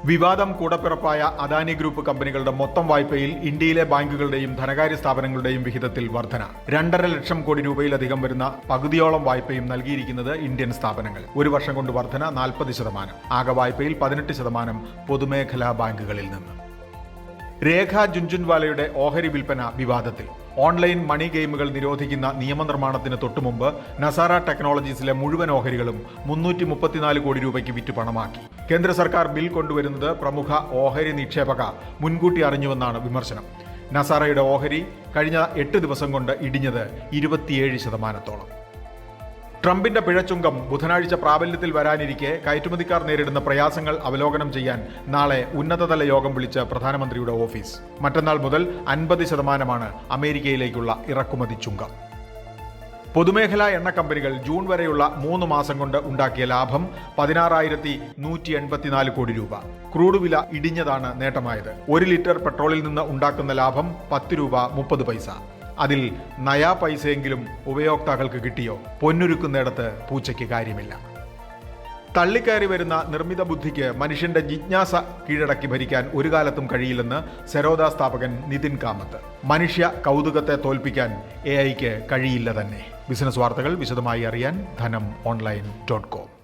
വിവാദം കൂടപ്പിറപ്പായ അദാനി ഗ്രൂപ്പ് കമ്പനികളുടെ മൊത്തം വായ്പയിൽ ഇന്ത്യയിലെ ബാങ്കുകളുടെയും ധനകാര്യ സ്ഥാപനങ്ങളുടെയും വിഹിതത്തിൽ വർധന. 2.5 ലക്ഷം കോടി രൂപയിലധികം വരുന്ന പകുതിയോളം വായ്പയും നൽകിയിരിക്കുന്നത് ഇന്ത്യൻ സ്ഥാപനങ്ങൾ. ഒരു വർഷം കൊണ്ട് വർധന 40%. ആകെ വായ്പയിൽ 18% പൊതുമേഖലാ ബാങ്കുകളിൽ നിന്ന്. രേഖ ജുൻജുൻവാലയുടെ ഓഹരി വിൽപ്പന വിവാദത്തിൽ. ഓൺലൈൻ മണി ഗെയിമുകൾ നിരോധിക്കുന്ന നിയമനിർമ്മാണത്തിന് തൊട്ടുമുമ്പ് നസാര ടെക്നോളജീസിലെ മുഴുവൻ ഓഹരികളും 334 കോടി രൂപയ്ക്ക് വിറ്റ് പണമാക്കി. കേന്ദ്ര സർക്കാർ ബിൽ കൊണ്ടുവരുന്നത് പ്രമുഖ ഓഹരി നിക്ഷേപക മുൻകൂട്ടി അറിഞ്ഞുവെന്നാണ് വിമർശനം. നസാറയുടെ ഓഹരി കഴിഞ്ഞ 8 ദിവസം കൊണ്ട് ഇടിഞ്ഞത് 27%. ട്രംപിന്റെ പിഴച്ചുങ്കം ബുധനാഴ്ച പ്രാബല്യത്തിൽ വരാനിരിക്കെ കയറ്റുമതിക്കാർ നേരിടുന്ന പ്രയാസങ്ങൾ അവലോകനം ചെയ്യാൻ നാളെ ഉന്നതതല യോഗം വിളിച്ച് പ്രധാനമന്ത്രിയുടെ ഓഫീസ്. മറ്റന്നാൾ മുതൽ 50% അമേരിക്കയിലേക്കുള്ള ഇറക്കുമതി ചുങ്കം. പൊതുമേഖലാ എണ്ണ കമ്പനികൾ ജൂൺ വരെയുള്ള 3 മാസം കൊണ്ട് ഉണ്ടാക്കിയ ലാഭം 16,184 കോടി രൂപ. ക്രൂഡ് വില ഇടിഞ്ഞതാണ് നേട്ടമായത്. 1 ലിറ്റർ പെട്രോളിൽ നിന്ന് ഉണ്ടാക്കുന്ന ലാഭം 10 രൂപ 30 പൈസ. അതിൽ നയാ പൈസയെങ്കിലും ഉപയോക്താക്കൾക്ക് കിട്ടിയോ? പൊന്നുരുക്കുന്നിടത്ത് പൂച്ചയ്ക്ക് കാര്യമില്ല. തള്ളിക്കയറി വരുന്ന നിർമ്മിത ബുദ്ധിക്ക് മനുഷ്യന്റെ ജിജ്ഞാസ കീഴടക്കി ഭരിക്കാൻ ഒരു കാലത്തും കഴിയില്ലെന്ന് സെറോദ സ്ഥാപകൻ നിതിൻ കാമത്ത്. മനുഷ്യ കൗതുകത്തെ തോൽപ്പിക്കാൻ AI-ക്ക് കഴിയില്ല തന്നെ. ബിസിനസ് വാർത്തകൾ വിശദമായി അറിയാൻ ധനം online.com.